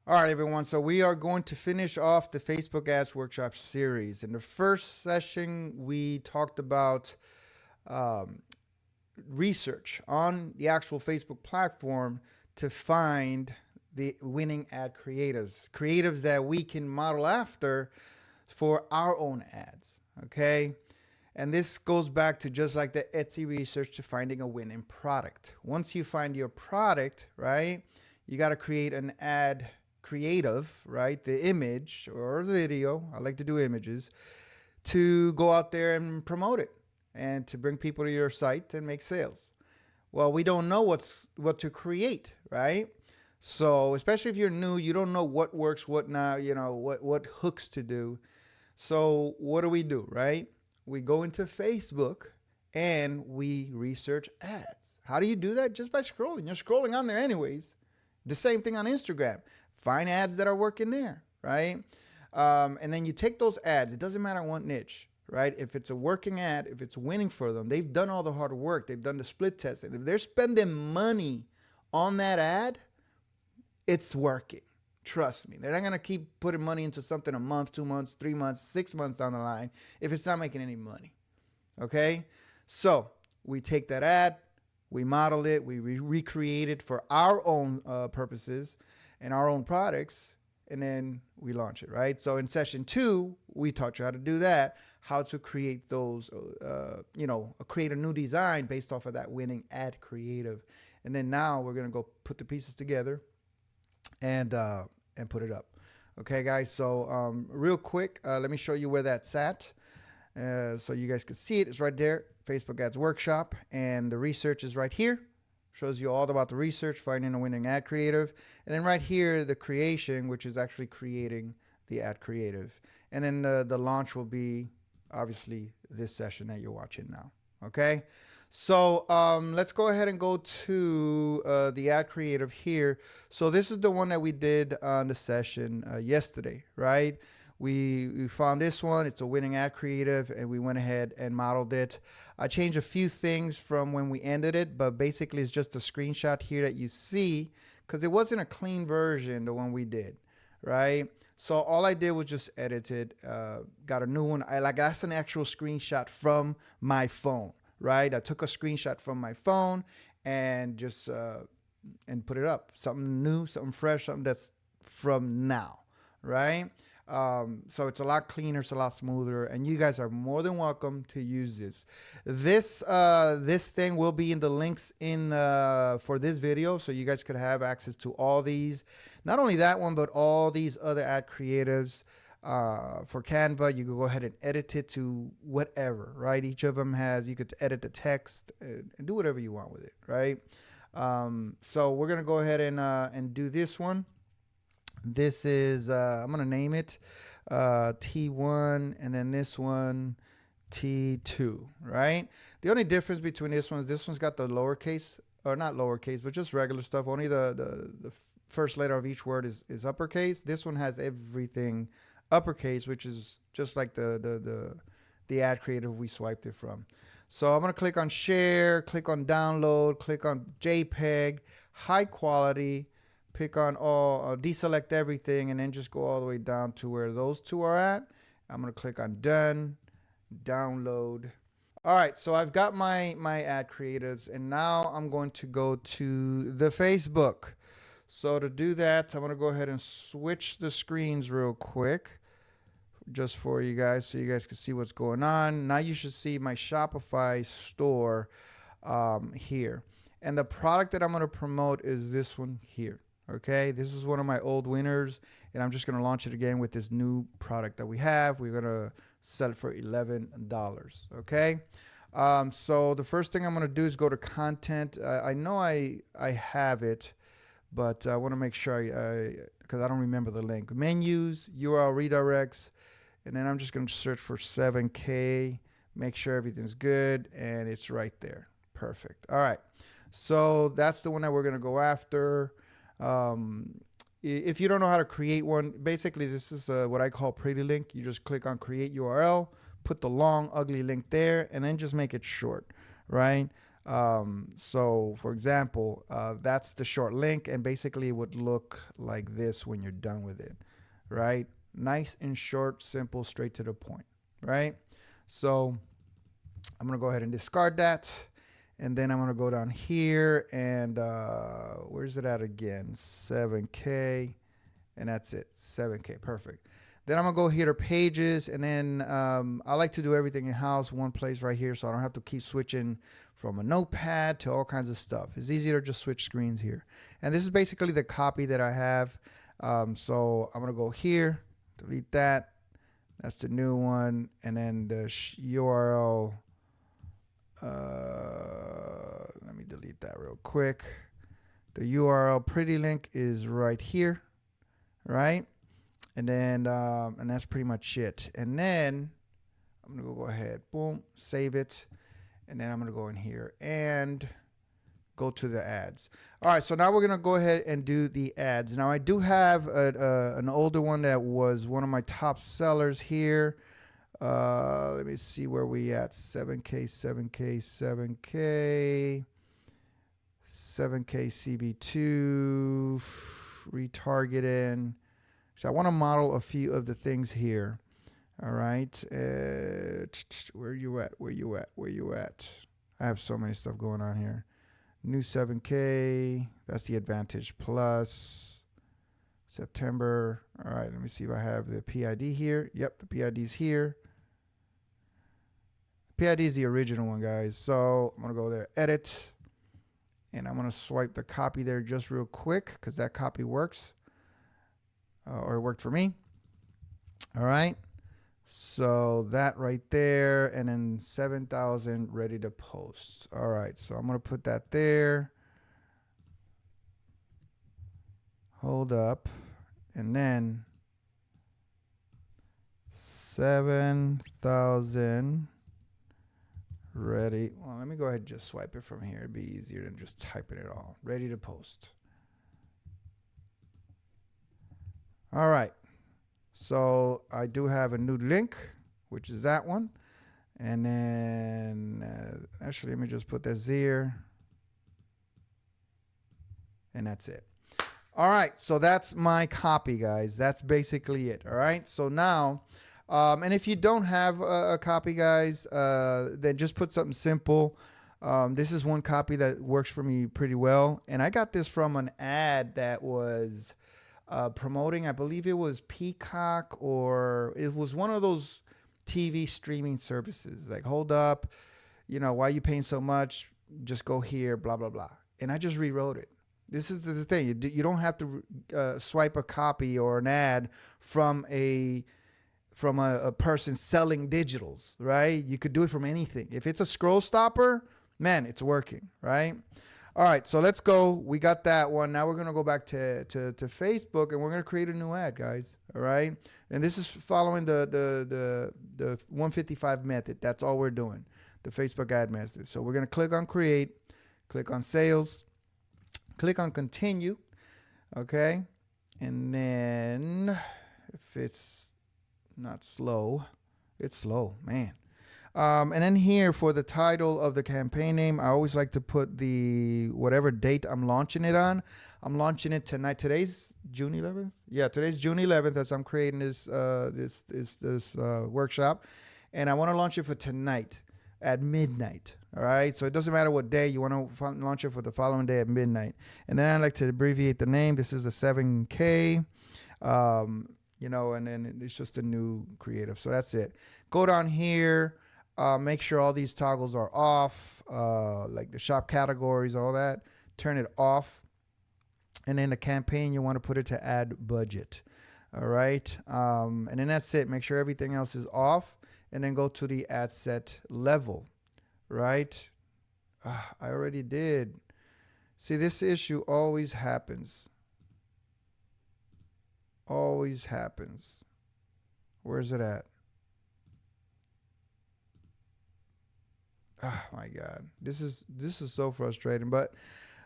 All right, everyone. So we are going to finish off the Facebook Ads Workshop series. In the first session, we talked about um, research on the actual Facebook platform to find the winning ad creatives that we can model after for our own ads. Okay. And this goes back to just like the Etsy research to finding a winning product. Once you find your product, right, you got to create an ad creative, right? The image or the video, I like to do images, to go out there and promote it and to bring people to your site and make sales. Well, we don't know what to create, right? So especially if you're new, you don't know what works, what not, what hooks to do. So what do, right? We go into Facebook and we research ads. How do you do that? Just by scrolling. You're scrolling on there anyways. The same thing on Instagram. Find ads that are working there, right? And then you take those ads. It doesn't matter what niche, right? If it's a working ad, if it's winning for them, they've done all the hard work. They've done the split testing. If they're spending money on that ad, it's working. Trust me. They're not going to keep putting money into something a month, 2 months, 3 months, 6 months down the line if it's not making any money. Okay? So we take that ad, we model it, we recreate it for our own purposes and our own products, and then we launch it, right? So in session 2, we taught you how to do that, how to create those, create a new design based off of that winning ad creative. And then now we're going to go put the pieces together and put it up. Okay, guys, so real quick, let me show you where that's at so you guys can see it. It's right there, Facebook Ads Workshop, and the research is right here. Shows you all about the research, finding a winning ad creative, and then right here, the creation, which is actually creating the ad creative. And then the launch will be, obviously, this session that you're watching now. Okay, so let's go ahead and go to the ad creative here. So this is the one that we did on the session yesterday, right? We found this one. It's a winning ad creative, and we went ahead and modeled it. I changed a few things from when we ended it, but basically it's just a screenshot here that you see because it wasn't a clean version, the one we did, right? So all I did was just edit it, got a new one. That's an actual screenshot from my phone, right? I took a screenshot from my phone and just and put it up. Something new, something fresh, something that's from now, right? So it's a lot cleaner, it's a lot smoother, and you guys are more than welcome to use this. This thing will be in the links in for this video, so you guys could have access to all these. Not only that one, but all these other ad creatives for Canva. You can go ahead and edit it to whatever, right? Each of them has, you could edit the text and do whatever you want with it, right? So we're gonna go ahead and do this one. This is, I'm going to name it T1, and then this one T2, right? The only difference between this one's got the lowercase, or not lowercase, but just regular stuff. Only the first letter of each word is uppercase. This one has everything uppercase, which is just like the ad creative we swiped it from. So I'm going to click on share, click on download, click on JPEG, high quality, pick on all, deselect everything, and then just go all the way down to where those two are at. I'm going to click on done, download. All right, so I've got my ad creatives, and now I'm going to go to the Facebook. So to do that, I'm going to go ahead and switch the screens real quick just for you guys so you guys can see what's going on. Now you should see my Shopify store here. And the product that I'm going to promote is this one here. Okay, this is one of my old winners, and I'm just going to launch it again with this new product that we have. We're going to sell it for $11. Okay, so the first thing I'm going to do is go to content. I know I have it, but I want to make sure because I don't remember the link. Menus, URL redirects, and then I'm just going to search for 7K, make sure everything's good, and it's right there. Perfect. All right, so that's the one that we're going to go after. If you don't know how to create one, basically this is what I call pretty link. You just click on create URL, put the long ugly link there, and then just make it short, right? So for example, that's the short link, and basically it would look like this when you're done with it, right? Nice and short, simple, straight to the point, right? So I'm gonna go ahead and discard that. And then I'm gonna go down here and where's it at again? 7K, and that's it, 7K, perfect. Then I'm gonna go here to pages, and then I like to do everything in house, one place right here, so I don't have to keep switching from a notepad to all kinds of stuff. It's easier to just switch screens here. And this is basically the copy that I have. So I'm gonna go here, delete that. That's the new one, and then the URL. Let me delete that real quick. The URL pretty link is right here, right? And then and that's pretty much it. And then I'm gonna go ahead, boom, save it, and then I'm gonna go in here and go to the ads. All right, so now we're gonna go ahead and do the ads. Now I do have an older one that was one of my top sellers here. Let me see where we at. 7K, 7K, 7K, 7K CB2, retargeting. So I want to model a few of the things here. All right. Where you at? Where you at? Where you at? I have so many stuff going on here. New 7K. That's the Advantage Plus. September. All right. Let me see if I have the PID here. Yep. The PID's here. PID is the original one, guys. So I'm going to go there, edit. And I'm going to swipe the copy there just real quick because that copy works. Or it worked for me. All right. So that right there, and then 7,000 ready to post. All right. So I'm going to put that there. Hold up. And then 7,000 ready. Well, let me go ahead and just swipe it from here. It'd be easier than just typing it all. Ready to post. All right, so I do have a new link, which is that one. And then actually, let me just put that there. And that's it. All right, so that's my copy, guys. That's basically it. All right, so now, and if you don't have a copy, guys, then just put something simple. This is one copy that works for me pretty well. And I got this from an ad that was promoting, I believe it was Peacock, or it was one of those TV streaming services. Like, hold up, you know, why are you paying so much? Just go here, blah, blah, blah. And I just rewrote it. This is the thing. You don't have to swipe a copy or an ad from a person selling digitals, right? You could do it from anything. If it's a scroll stopper, man, it's working, right? All right, so let's go. We got that one. Now we're going to go back to Facebook, and we're going to create a new ad, guys. All right? And this is following the 155 method. That's all we're doing, the Facebook ad method. So we're going to click on create, click on sales, click on continue, okay? And then if it's not slow, it's slow, man. And then here for the title of the campaign name, I always like to put the whatever date I'm launching it on. I'm launching it tonight. Today's June 11th. Yeah, today's June 11th as I'm creating this workshop, and I want to launch it for tonight at midnight. All right, so it doesn't matter what day you want to launch it for, the following day at midnight. And then I like to abbreviate the name. This is a 7K. You know, and then it's just a new creative. So that's it. Go down here. Make sure all these toggles are off, like the shop categories, all that. Turn it off. And then the campaign, you want to put it to add budget. All right. And then that's it. Make sure everything else is off. And then go to the ad set level. Right. I already did. See, this issue always happens. Always happens. Where's it at? Oh my God, this is so frustrating, but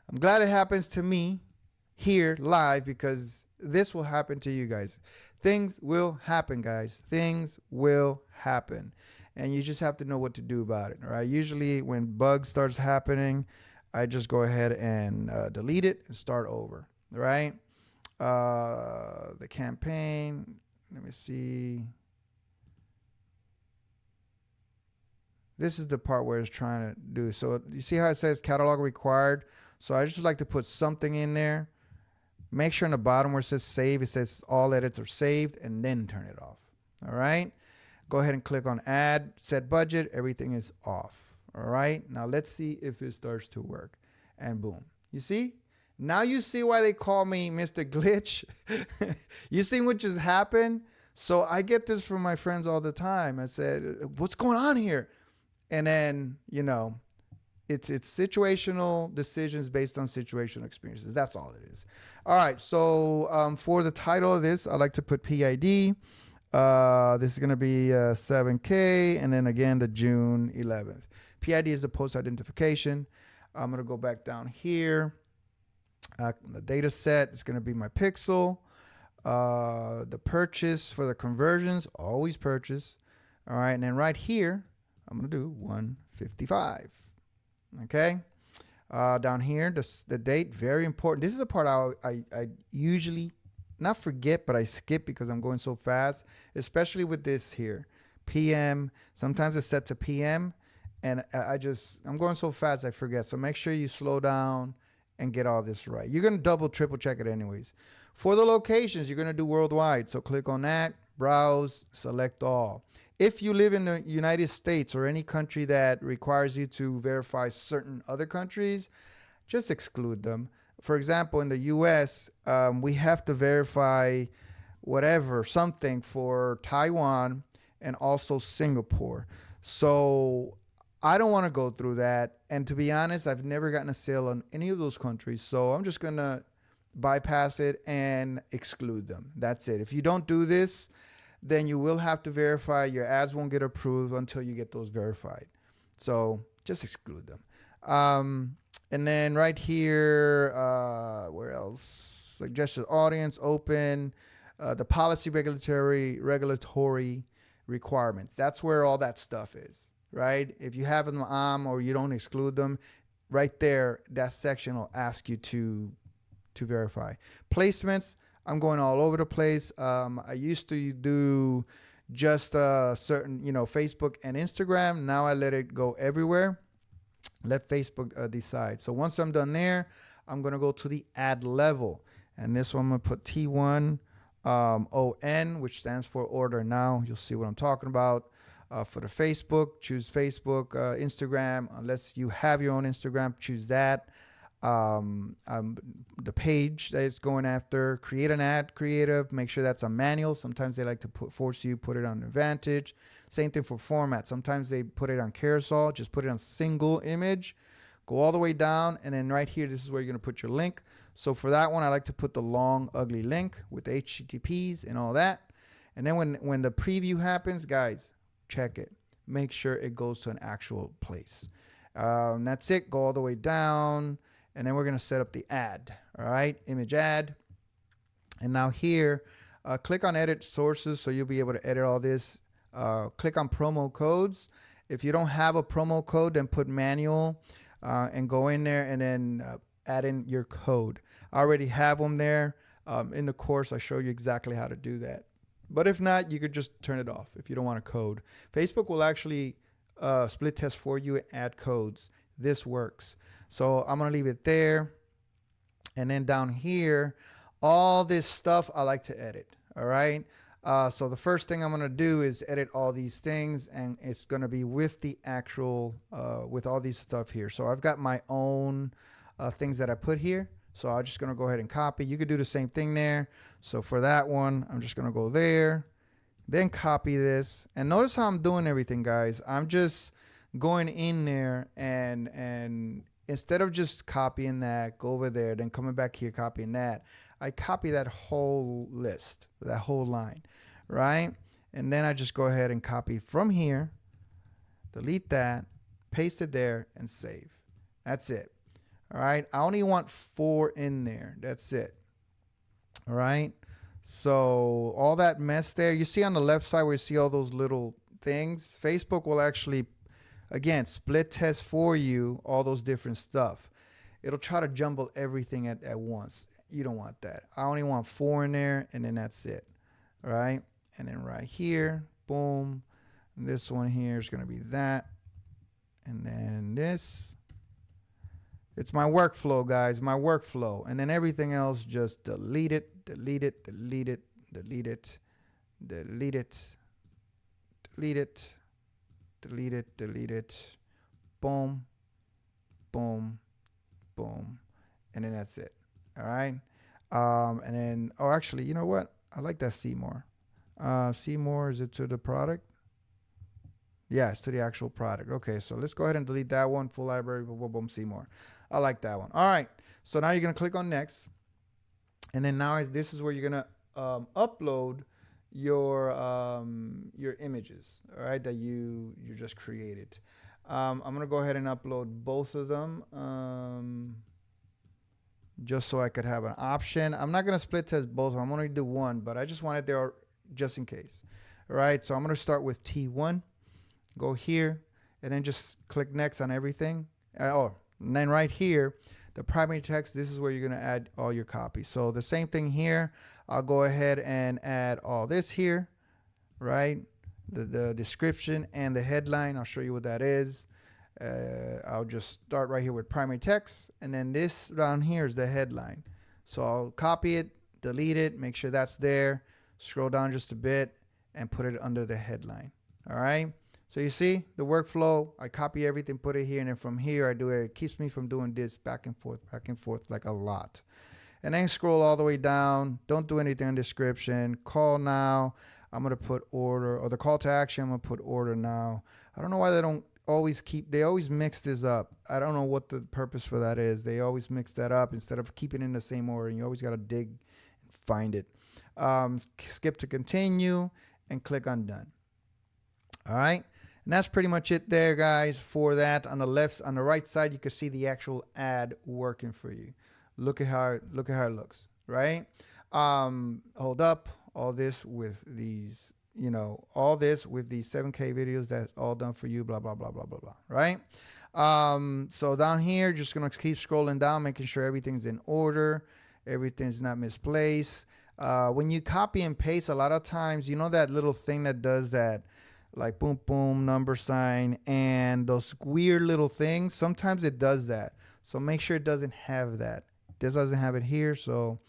I'm glad it happens to me here live, because this will happen to you guys. Things will happen, guys. Things will happen. and you just have to know what to do about it. All right. Usually when bug starts happening, I just go ahead and delete it and start over. All right. The campaign. Let me see. This is the part where it's trying to do. So you see how it says catalog required? So I just like to put something in there. Make sure in the bottom where it says save, it says all edits are saved, and then turn it off. All right. Go ahead and click on add, set budget. Everything is off. All right. Now let's see if it starts to work. And boom. You see? Now you see why they call me Mr. Glitch. You see what just happened? So I get this from my friends all the time. I said, what's going on here? And then, you know, it's situational decisions based on situational experiences. That's all it is. All right. So for the title of this, I like to put PID. This is going to be 7K. And then again, the June 11th. PID is the post identification. I'm going to go back down here. The data set is going to be my pixel. The purchase for the conversions, always purchase. All right. And then right here, I'm going to do 155. Okay. Down here, the date, very important. This is the part I usually not forget, but I skip because I'm going so fast, especially with this here. PM, sometimes it's set to PM, and I'm going so fast I forget. So make sure you slow down and get all this right. You're going to double, triple check it anyways. For the locations, you're going to do worldwide. So click on that, browse, select all. If you live in the United States or any country that requires you to verify certain other countries, just exclude them. For example, in the US, we have to verify something for Taiwan and also Singapore. So I don't want to go through that. And to be honest, I've never gotten a sale on any of those countries. So I'm just going to bypass it and exclude them. That's it. If you don't do this, then you will have to verify. Your ads won't get approved until you get those verified. So just exclude them. And then right here, where else? Suggested audience, open, the policy regulatory requirements. That's where all that stuff is, right? If you have them on or you don't exclude them, right there, that section will ask you to verify. Placements. I'm going all over the place. I used to do just certain, Facebook and Instagram. Now I let it go everywhere. Let Facebook decide. So once I'm done there, I'm going to go to the ad level. And this one, I'm going to put T1 ON, which stands for order now. You'll see what I'm talking about. For the Facebook, choose Facebook, Instagram. Unless you have your own Instagram, choose that. The page that it's going after, create an ad creative, make sure that's a manual. Sometimes they like to force you put it on Advantage. Same thing for format. Sometimes they put it on carousel, just put it on single image, go all the way down. And then right here, this is where you're going to put your link. So for that one, I like to put the long, ugly link with HTTPs and all that. And then when the preview happens, guys, check it. Make sure it goes to an actual place. That's it. Go all the way down. And then we're going to set up the ad. All right. Image ad. And now here, click on edit sources. So you'll be able to edit all this. Click on promo codes. If you don't have a promo code, then put manual and go in there and then add in your code. I already have them there. In the course, I show you exactly how to do that. But if not, you could just turn it off if you don't want a code. Facebook will actually split test for you and add codes. This works. So I'm going to leave it there. And then down here, all this stuff I like to edit. All right. So the first thing I'm going to do is edit all these things, and it's going to be with the actual, with all these stuff here. So I've got my own things that I put here. So I'm just going to go ahead and copy. You could do the same thing there. So for that one, I'm just going to go there, then copy this. And notice how I'm doing everything, guys. I'm just going in there and instead of just copying that, go over there, then coming back here, copying that, I copy that whole list, that whole line, right? And then I just go ahead and copy from here, delete that, paste it there, and save. That's it. All right. I only want 4 in there. That's it. All right. So all that mess there, you see on the left side where you see all those little things, Facebook will actually, again, split test for you all those different stuff. It'll try to jumble everything at once. You don't want that. I only want 4 in there, and then that's it. All right? And then right here, boom. And this one here is going to be that. And then this. It's my workflow, guys, my workflow. And then everything else, just delete it, delete it, delete it, delete it, delete it, delete it, delete it, delete it. Boom, boom, boom. And then that's it. All right. And then, oh, actually, you know what? I like that see more. See more, is it to the product? Yeah, it's to the actual product. Okay, so let's go ahead and delete that one. Full library, boom, boom, boom, see more. I like that one. All right, so now you're going to click on next. And then now this is where you're going to upload your images, all right, that you just created. I'm going to go ahead and upload both of them just so I could have an option. I'm not going to split test both of them. I'm going to do one, but I just wanted there just in case. All right, so I'm going to start with T1. Go here, and then just click next on everything. And then right here, the primary text, this is where you're going to add all your copies. So the same thing here. I'll go ahead and add all this here, right? The description and the headline. I'll show you what that is. I'll just start right here with primary text, and then this down here is the headline. So I'll copy it, delete it, make sure that's there, scroll down just a bit, and put it under the headline. All right. So you see the workflow. I copy everything, put it here, and then from here I do it. It keeps me from doing this back and forth like a lot. And then scroll all the way down. Don't do anything in description. Call now. I'm gonna put order, or the call to action. I'm gonna put order now. I don't know why they don't always they always mix this up. I don't know what the purpose for that is. They always mix that up instead of keeping it in the same order. You always gotta dig and find it. Skip to continue and click on done. All right. And that's pretty much it there, guys, for that. On the right side, you can see the actual ad working for you. Look at how it looks, right? Hold up, all this with these, all this with these 7K videos, that's all done for you, blah, blah, blah, blah, blah, blah, right? So down here, just going to keep scrolling down, making sure everything's in order, everything's not misplaced. When you copy and paste, a lot of times, that little thing that does that, like boom, boom, number sign, and those weird little things. Sometimes it does that. So make sure it doesn't have that. This doesn't have it here, so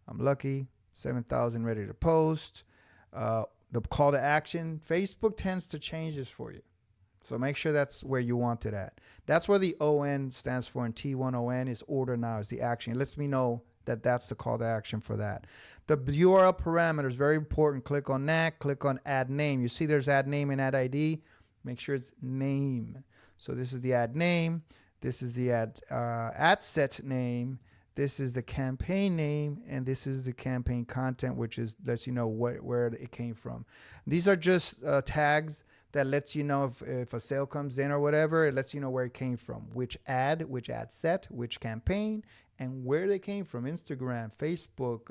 I'm lucky. 7,000 ready to post. The call to action, Facebook tends to change this for you. So make sure that's where you want it at. That's where the ON stands for, and T1ON is order now, is the action. It lets me know that that's the call to action for that. The URL parameters, very important. Click on that. Click on add name. You see there's add name and add ID. Make sure it's name. So this is the ad name. This is the ad set name. This is the campaign name, and this is the campaign content, which lets you know where it came from. These are just tags that lets you know if a sale comes in or whatever. It lets you know where it came from, which ad set, which campaign, and where they came from. Instagram, Facebook,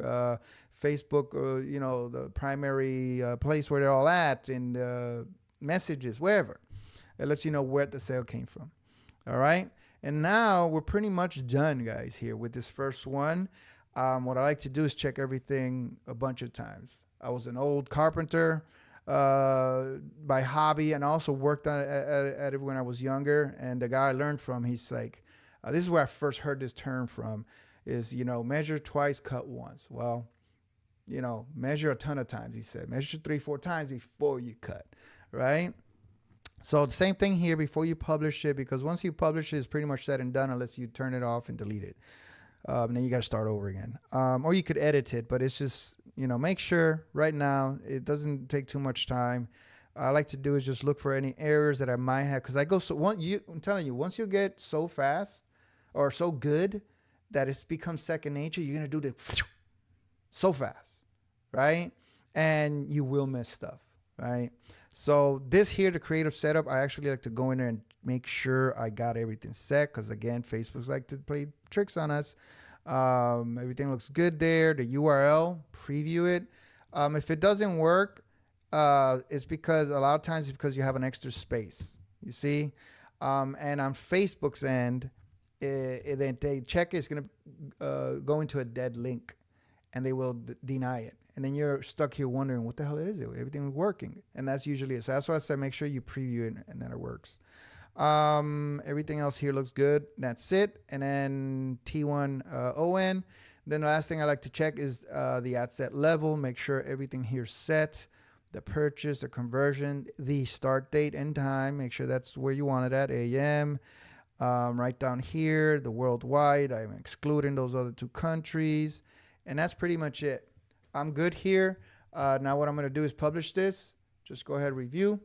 the primary place where they're all at, in messages, wherever. It lets you know where the sale came from. All right. And now we're pretty much done, guys, here with this first one. What I like to do is check everything a bunch of times. I was an old carpenter by hobby, and I also worked at it when I was younger. And the guy I learned from, he's like, this is where I first heard this term from, is, measure twice, cut once. Well, measure a ton of times, he said. Measure 3-4 times before you cut, right? So the same thing here before you publish it, because once you publish it, it's pretty much said and done unless you turn it off and delete it. And then you got to start over again. Or you could edit it, but it's just, make sure right now it doesn't take too much time. I like to do is just look for any errors that I might have, because I'm telling you, once you get so fast or so good that it's become second nature, you're going to do it so fast, right? And you will miss stuff, right? So this here, the creative setup, I actually like to go in there and make sure I got everything set, because again, Facebook's like to play tricks on us. Everything looks good there. The URL, preview it. If it doesn't work, is because a lot of times it's because you have an extra space. You see, and on Facebook's end, they check it's going to go into a dead link, and they will deny it. And then you're stuck here wondering, what the hell is it? Everything's working. And that's usually it. So that's why I said make sure you preview it and that it works. Everything else here looks good. That's it. And then T1 ON. Then the last thing I like to check is the ad set level. Make sure everything here's set. The purchase, the conversion, the start date and time. Make sure that's where you want it at, AM. Right down here, the worldwide. I'm excluding those other 2 countries. And that's pretty much it. I'm good here. Now what I'm going to do is publish this. Just go ahead, review.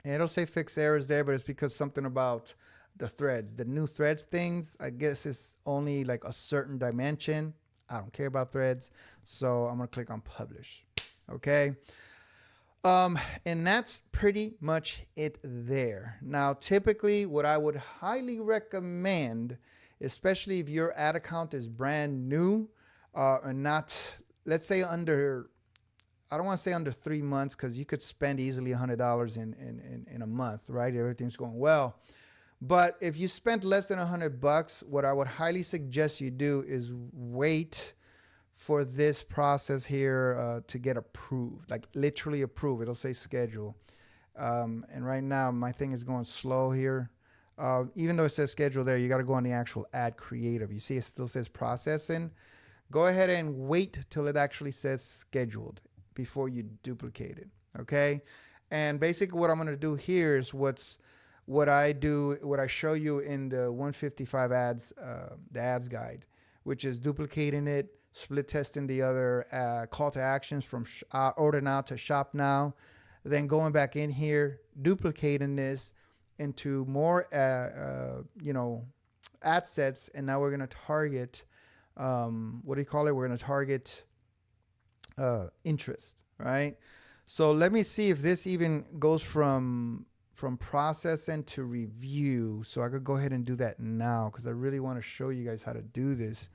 And it'll say fix errors there, but it's because something about the threads. The new threads things, I guess it's only like a certain dimension. I don't care about threads. So I'm going to click on publish. Okay. And that's pretty much it there. Now, typically what I would highly recommend, especially if your ad account is brand new, and not, let's say under, I don't want to say under 3 months, because you could spend easily $100 in a month, right? Everything's going well. But if you spent less than $100, what I would highly suggest you do is wait for this process here to get approved, like literally approved. It'll say schedule. And right now my thing is going slow here. Even though it says schedule there, you got to go on the actual ad creative. You see it still says processing. Go ahead and wait till it actually says scheduled before you duplicate it. Okay. And basically what I'm going to do here is what I show you in the 155 ads, the ads guide, which is duplicating it, split testing the other call to actions from order now to shop now, then going back in here, duplicating this into more, ad sets. And now we're going to target, what do you call it? We're going to target interest, right? So let me see if this even goes from processing to review. So I could go ahead and do that now, because I really want to show you guys how to do this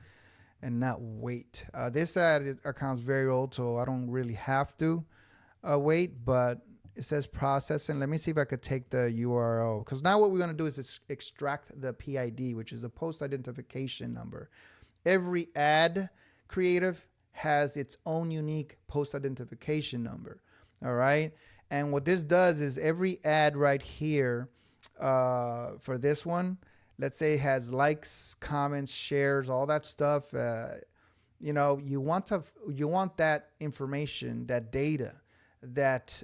and not wait. This ad account's very old, so I don't really have to wait, but it says processing. Let me see if I could take the URL, because now what we're going to do is extract the PID, which is a post identification number. Every ad creative has its own unique post identification number. All right. And what this does is every ad right here for this one, let's say it has likes, comments, shares, all that stuff. You want that information, that data, that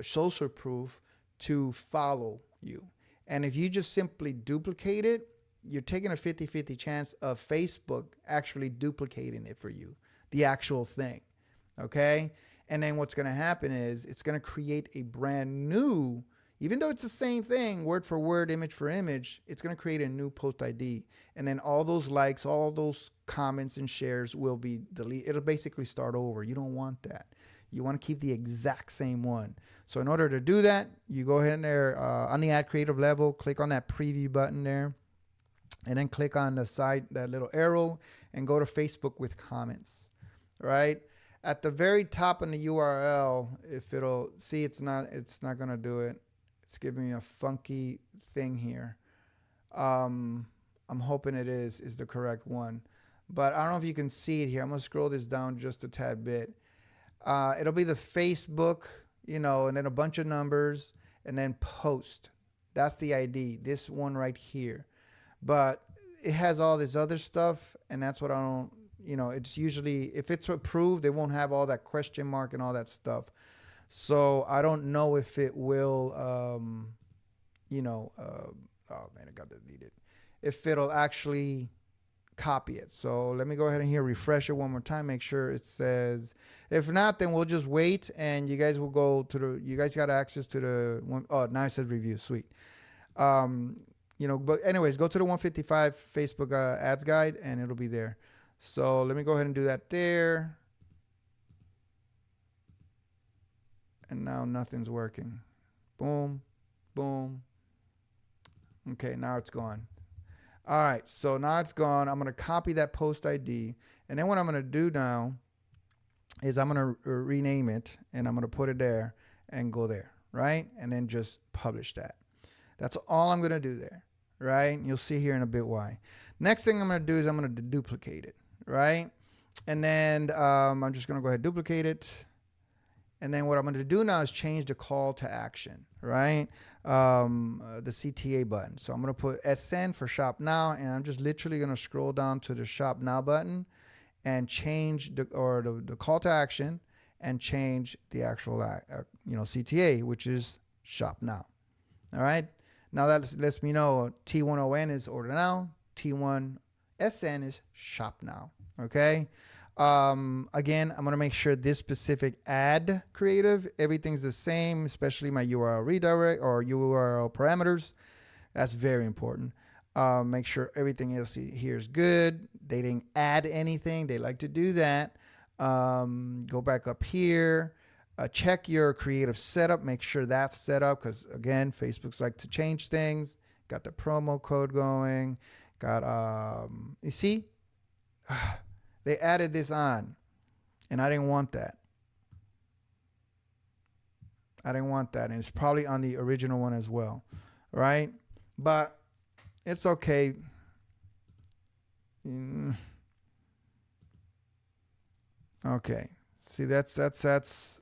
social proof to follow you. And if you just simply duplicate it, you're taking a 50-50 chance of Facebook actually duplicating it for you, the actual thing. Okay. And then what's going to happen is it's going to create a brand new, even though it's the same thing, word for word, image for image, it's going to create a new post ID. And then all those likes, all those comments and shares will be deleted. It'll basically start over. You don't want that. You want to keep the exact same one. So in order to do that, you go ahead and there on the ad creative level, click on that preview button there, and then click on the side, that little arrow, and go to Facebook with comments, right? At the very top in the URL, if it'll see, it's not going to do it. It's giving me a funky thing here. I'm hoping it is the correct one, but I don't know if you can see it here. I'm going to scroll this down just a tad bit. It'll be the Facebook, and then a bunch of numbers and then post. That's the ID, this one right here. But it has all this other stuff, and that's what I don't, it's usually, if it's approved, they won't have all that question mark and all that stuff. So I don't know if it will, oh man, it got deleted. If it'll actually copy it. So let me go ahead and here, refresh it one more time, make sure it says. If not, then we'll just wait, and you guys will go to you guys got access to the one. Oh, now it says review. Sweet. But anyways, go to the 155 Facebook ads guide, and it'll be there. So let me go ahead and do that there. And now nothing's working. Boom, boom. Okay, now it's gone. All right, so now it's gone. I'm going to copy that post ID. And then what I'm going to do now is I'm going to rename it, and I'm going to put it there and go there, right? And then just publish that. That's all I'm going to do there, right? You'll see here in a bit why. Next thing I'm going to do is I'm going to duplicate it, right? And then I'm just going to go ahead and duplicate it. And then what I'm going to do now is change the call to action, right? The CTA button. So I'm going to put SN for Shop Now, and I'm just literally going to scroll down to the Shop Now button and change the call to action and change the actual CTA, which is Shop Now. All right. Now that lets me know T1ON is Order Now, T1SN is Shop Now. Okay. Again, I'm going to make sure this specific ad creative, everything's the same, especially my URL redirect or URL parameters. That's very important. Make sure everything else here is good. They didn't add anything. They like to do that. Go back up here. Check your creative setup. Make sure that's set up because, again, Facebook's like to change things. Got the promo code going. Got, you see? They added this on, and I didn't want that. And it's probably on the original one as well, right? But it's okay. Okay. See, that's.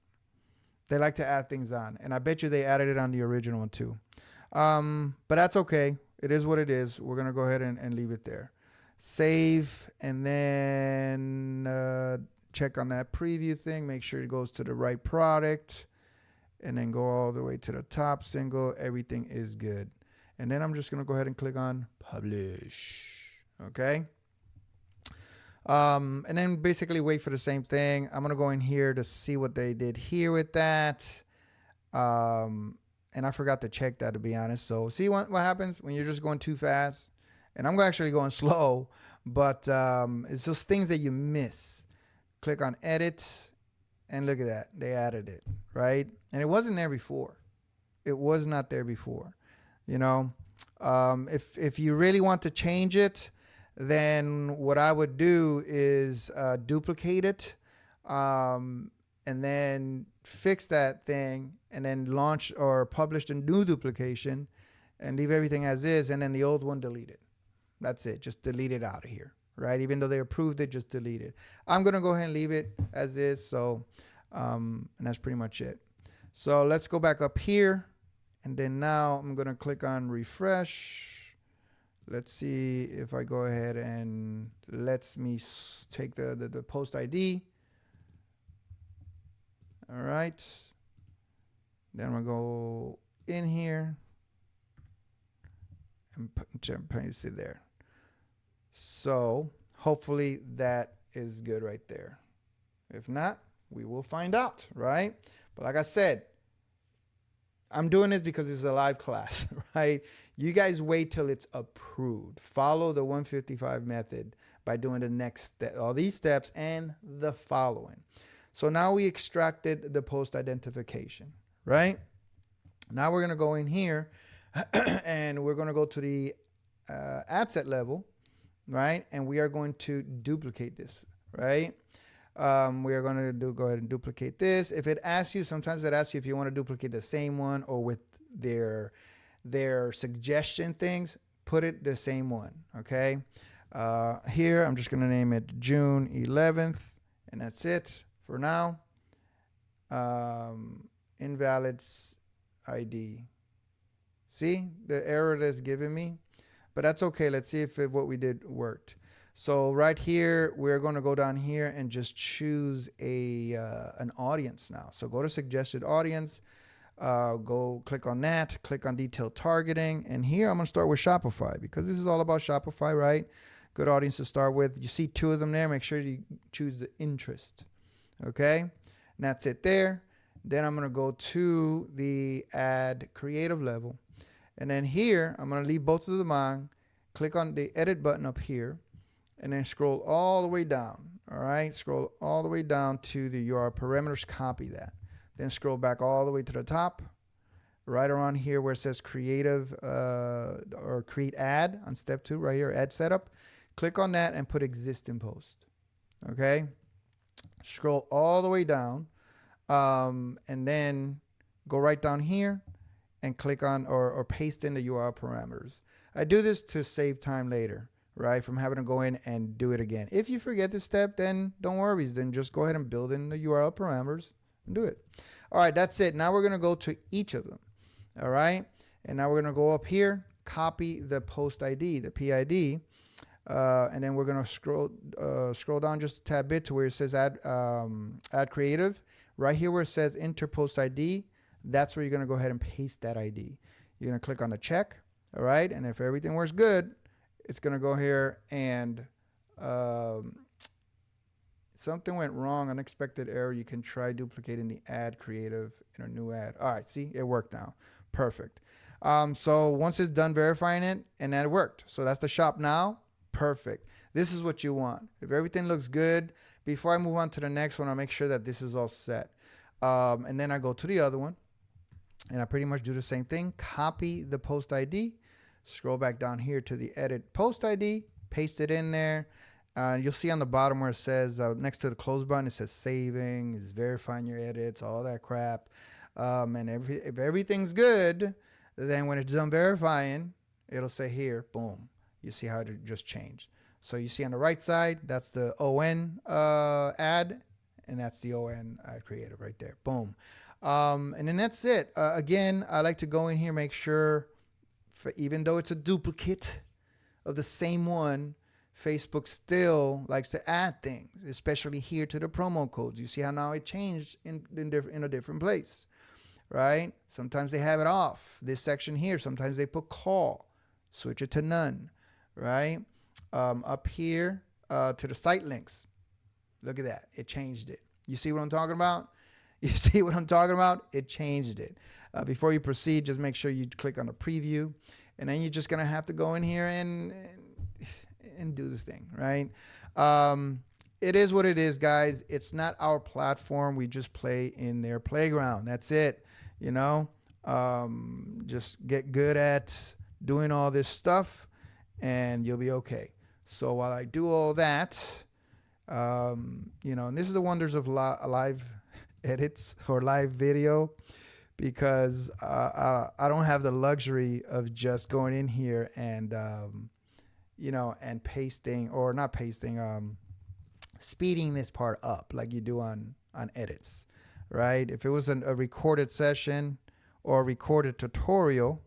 They like to add things on, and I bet you they added it on the original one too. But that's okay. It is what it is. We're gonna go ahead and leave it there. Save, and then check on that preview thing. Make sure it goes to the right product, and then go all the way to the top single. Everything is good. And then I'm just going to go ahead and click on publish. Okay. And then basically wait for the same thing. I'm going to go in here to see what they did here with that. And I forgot to check that, to be honest. So see what happens when you're just going too fast. And I'm actually going slow, but it's just things that you miss. Click on edit, and look at that. They added it, right? And it wasn't there before. It was not there before. You know, if you really want to change it, then what I would do is duplicate it, and then fix that thing, and then launch or publish a new duplication, and leave everything as is, and then the old one delete it. That's it. Just delete it out of here, right? Even though they approved it, just delete it. I'm going to go ahead and leave it as is. So, and that's pretty much it. So let's go back up here. And then now I'm going to click on refresh. Let's see if I go ahead and lets me take the post ID. All right. Then we'll go in here and paste it there. So hopefully that is good right there. If not, we will find out, right? But like I said, I'm doing this because it's a live class, right? You guys wait till it's approved. Follow the 155 method by doing the next step, all these steps and the following. So now we extracted the post identification, right? Now we're going to go in here and we're going to go to the ad set level, right? And we are going to duplicate this, right? We are going to go ahead and duplicate this. If it asks you, sometimes it asks you if you want to duplicate the same one or with their suggestion things, put it the same one, okay? Here, I'm just going to name it June 11th, and that's it for now. Invalid ID. See the error that's giving me? But that's okay. Let's see if what we did worked. So right here, we're going to go down here and just choose an audience now. So go to suggested audience, go click on that, click on detailed targeting. And here I'm going to start with Shopify because this is all about Shopify, right? Good audience to start with. You see two of them there. Make sure you choose the interest. Okay. And that's it there. Then I'm going to go to the ad creative level. And then here, I'm going to leave both of them on. Click on the edit button up here. And then scroll all the way down. All right. Scroll all the way down to the URL parameters. Copy that. Then scroll back all the way to the top. Right around here where it says creative or create ad on step 2 right here, ad setup. Click on that and put existing post. Okay. scroll all the way down, and then go right down here and click on or paste in the URL parameters. I do this to save time later, right? From having to go in and do it again. If you forget this step, then don't worry. Then just go ahead and build in the URL parameters and do it. All right, that's it. Now we're going to go to each of them. All right. And now we're going to go up here, copy the post ID, the PID. And then we're going to scroll down just a tad bit to where it says add creative. Right here where it says enter post ID, that's where you're going to go ahead and paste that ID. You're going to click on the check. All right. And if everything works good, it's going to go here and something went wrong, unexpected error. You can try duplicating the add creative in a new ad. All right. See, it worked now. Perfect. So once it's done verifying it, and that worked. So that's the shop now. Perfect. This is what you want. If everything looks good, before I move on to the next one, I'll make sure that this is all set. And then I go to the other one, and I pretty much do the same thing. Copy the post ID, scroll back down here to the edit post ID, paste it in there. You'll see on the bottom where it says next to the close button, it says saving, it's verifying your edits, all that crap. And if everything's good, then when it's done verifying, it'll say here, boom. You see how it just changed. So you see on the right side, that's the ON ad, and that's the ON ad creative right there. Boom. And then that's it. Again, I like to go in here, make sure, even though it's a duplicate of the same one, Facebook still likes to add things, especially here to the promo codes. You see how now it changed in a different place, right? Sometimes they have it off. This section here, sometimes they put call, switch it to none, right? Up here to the site links. Look at that. It changed it. You see what I'm talking about? You see what I'm talking about? It changed it. Before you proceed, just make sure you click on the preview, and then you're just going to have to go in here and do the thing, right? It is what it is, guys. It's not our platform. We just play in their playground. That's it. You know, just get good at doing all this stuff, and you'll be okay. So while I do all that, you know, and this is the wonders of live edits or live video, because I don't have the luxury of just going in here and, you know, and pasting or not pasting, speeding this part up like you do on edits, right? If it was a recorded session or a recorded tutorial,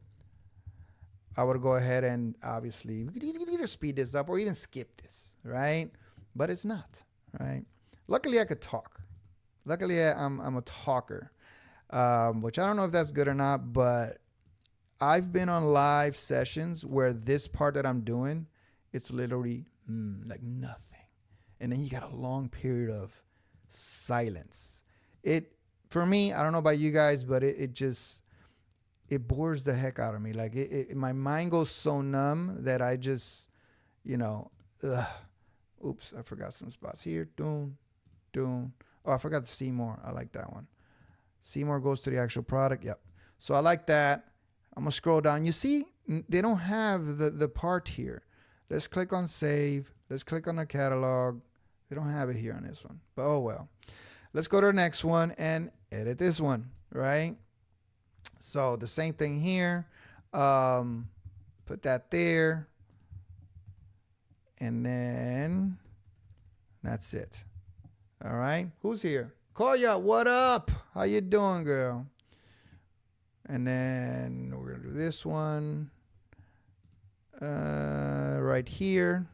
I would go ahead and obviously you could either speed this up or even skip this, right? But it's not, right? Luckily, I could talk. Luckily, I'm a talker, which I don't know if that's good or not, but I've been on live sessions where this part that I'm doing, it's literally like nothing. And then you got a long period of silence. For me, I don't know about you guys, but it bores the heck out of me. Like my mind goes so numb that I just, you know, oops, I forgot some spots here. Doom. Oh, I forgot the see more. I like that one. See more goes to the actual product. Yep. So I like that. I'm going to scroll down. You see, they don't have the part here. Let's click on save. Let's click on the catalog. They don't have it here on this one. But oh well. Let's go to the next one and edit this one, right? So the same thing here. Put that there. And then that's it. All right. Who's here? Koya, what up? How you doing, girl? And then we're going to do this one right here.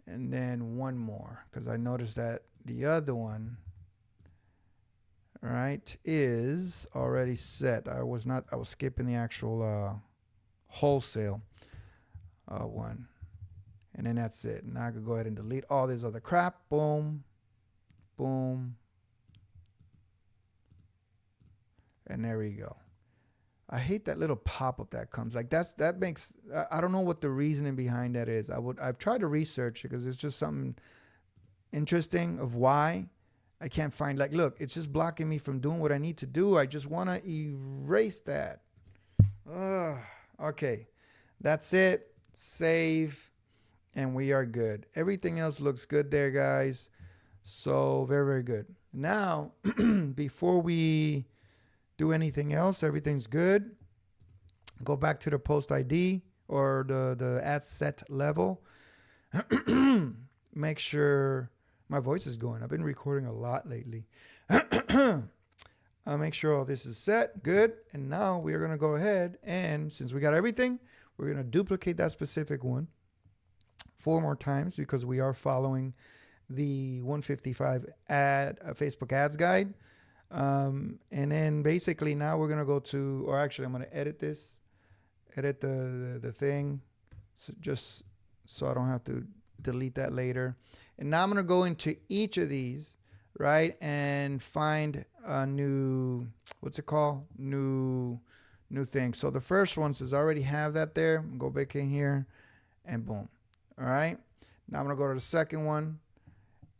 And then one more, because I noticed that the other one, right, is already set. I was skipping the actual wholesale one. And then that's it. Now I could go ahead and delete all this other crap. Boom. Boom. And there we go. I hate that little pop-up that comes. Like that makes, I don't know what the reasoning behind that is. I've tried to research it because it's just something interesting of why. I can't find, like, look, it's just blocking me from doing what I need to do. I just want to erase that. Okay. That's it. Save. and we are good. Everything else looks good there, guys. So very, very good. Now, before we do anything else, everything's good. Go back to the post ID or the ad set level. Make sure my voice is going. I've been recording a lot lately. Make sure all this is set. Good. And now we are going to go ahead and since we got everything, we're going to duplicate that specific one 4 more times because we are following the 155 Facebook ads guide. And then basically now we're going to go to, or actually I'm going to edit this, edit the thing just so I don't have to delete that later. And now I'm going to go into each of these, right, and find a new, what's it called? New thing. So the first one says I already have that there. Go back in here and boom. All right. Now I'm going to go to the second one.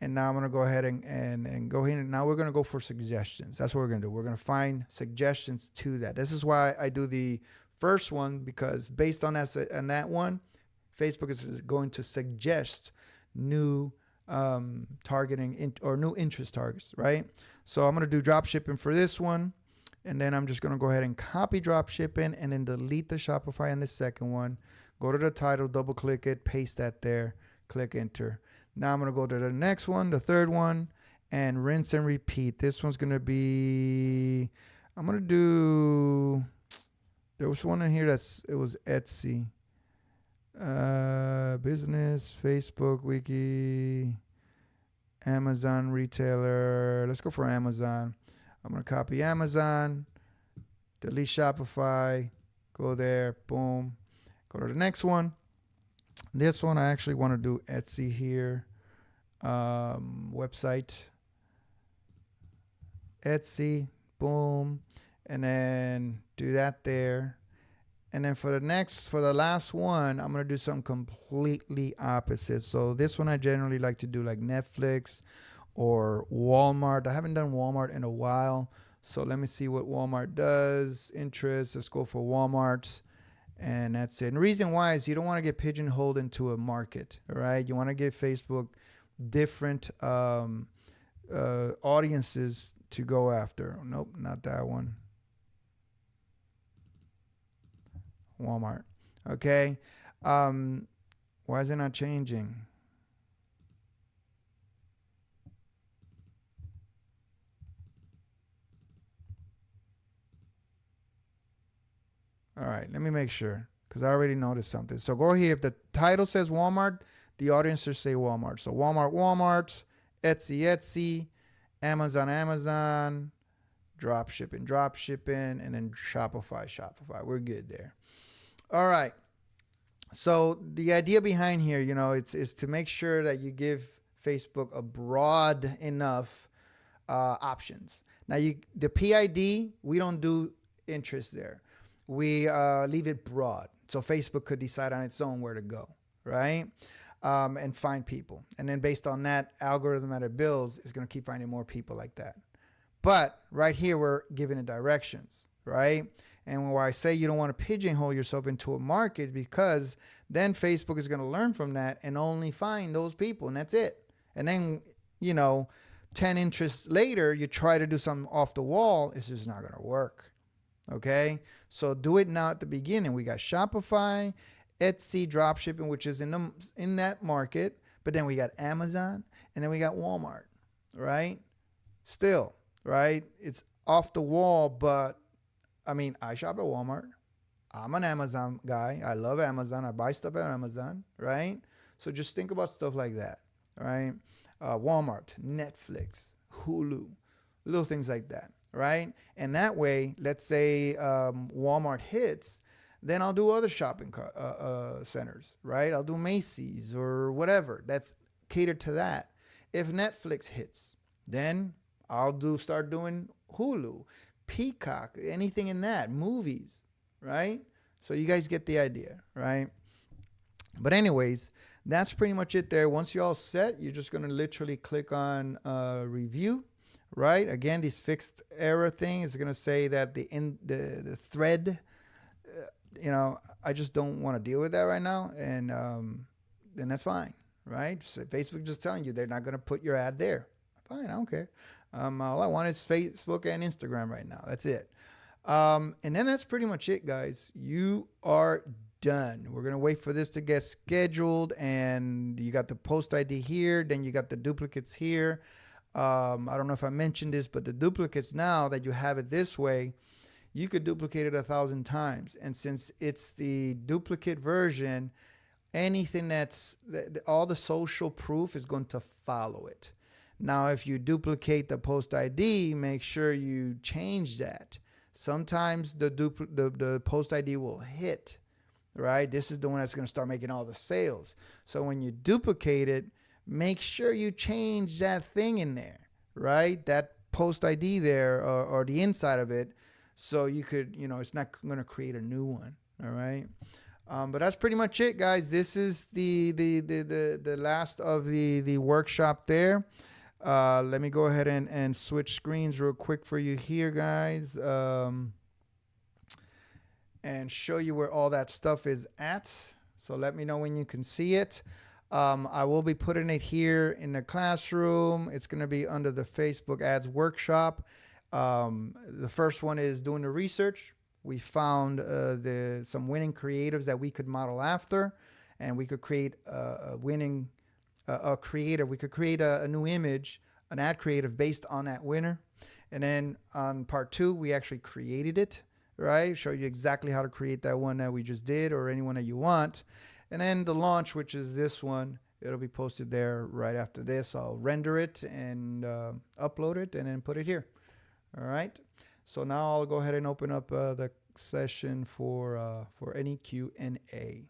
And now I'm going to go ahead and go in. And now we're going to go for suggestions. That's what we're going to do. We're going to find suggestions to that. This is why I do the first one, because based on that one, Facebook is going to suggest new targeting or new interest targets, right? So I'm going to do drop shipping for this one. And then I'm just going to go ahead and copy drop shipping and then delete the Shopify in the second one. Go to the title, double click it, paste that there, click enter. Now I'm going to go to the next one, the third one, and rinse and repeat. This one's going to be, I'm going to do, there was one in here it was Etsy. Business, Facebook, Wiki, Amazon retailer. Let's go for Amazon. I'm going to copy Amazon, delete Shopify, go there, boom. Go to the next one. This one, I actually want to do Etsy here. Website. Etsy, boom. And then do that there. And then for the last one, I'm going to do something completely opposite. So this one I generally like to do like Netflix or Walmart. I haven't done Walmart in a while. So let me see what Walmart does. Interest, let's go for Walmart. And that's it. And the reason why is you don't want to get pigeonholed into a market, all right? You want to give Facebook different audiences to go after. Nope, not that one. Walmart. Okay. Why is it not changing? All right, let me make sure because I already noticed something. So go here. If the title says Walmart, the audience should say Walmart. So Walmart, Walmart, Etsy, Etsy, Amazon, Amazon, drop shipping, and then Shopify. We're good there. All right. So the idea behind here, is to make sure that you give Facebook a broad enough options. Now, the PID, we don't do interest there. We leave it broad. So Facebook could decide on its own where to go, right? And find people. And then based on that algorithm that it builds, is going to keep finding more people like that. But right here, we're giving it directions, right? And why I say you don't want to pigeonhole yourself into a market, because then Facebook is going to learn from that and only find those people, and that's it. And then, 10 interests later, you try to do something off the wall, it's just not going to work. Okay, so do it now at the beginning. We got Shopify, Etsy, dropshipping, which is in that market, but then we got Amazon, and then we got Walmart, right? Still, right? It's off the wall, but I shop at Walmart. I'm an Amazon guy. I love Amazon. I buy stuff at Amazon, right? So just think about stuff like that, right? Walmart, Netflix, Hulu, little things like that. Right? And that way, let's say Walmart hits, then I'll do other shopping centers, right? I'll do Macy's or whatever. That's catered to that. If Netflix hits, then I'll start doing Hulu, Peacock, anything in that, movies, right? So you guys get the idea, right? But anyways, that's pretty much it there. Once you're all set, you're just going to literally click on review. Right? Again, this fixed error thing is going to say that the thread, I just don't want to deal with that right now. And then that's fine, right? So Facebook just telling you they're not going to put your ad there. Fine, I don't care. All I want is Facebook and Instagram right now. That's it. And then that's pretty much it, guys. You are done. We're going to wait for this to get scheduled, and you got the post ID here. Then you got the duplicates here. I don't know if I mentioned this, but the duplicates, now that you have it this way, you could duplicate it 1,000 times. And since it's the duplicate version, anything that's all the social proof is going to follow it. Now, if you duplicate the post ID, make sure you change that. Sometimes the post ID will hit, right? This is the one that's going to start making all the sales. So when you duplicate it, make sure you change that thing in there, right? That post ID there, or the inside of it, so you could, it's not going to create a new one. All right. But that's pretty much it, guys. This is the last of the workshop there. Let me go ahead and switch screens real quick for you here, guys, and show you where all that stuff is at. So let me know when you can see it. I will be putting it here in the classroom. It's going to be under the Facebook ads workshop. The first one is doing the research. We found some winning creatives that we could model after, and we could create a winning creative. We could create a new image, an ad creative based on that winner. And then on part 2, we actually created it, right? Show you exactly how to create that one that we just did, or anyone that you want. And then the launch, which is this one, it'll be posted there right after this. I'll render it and upload it and then put it here. All right. So now I'll go ahead and open up the session for any Q&A.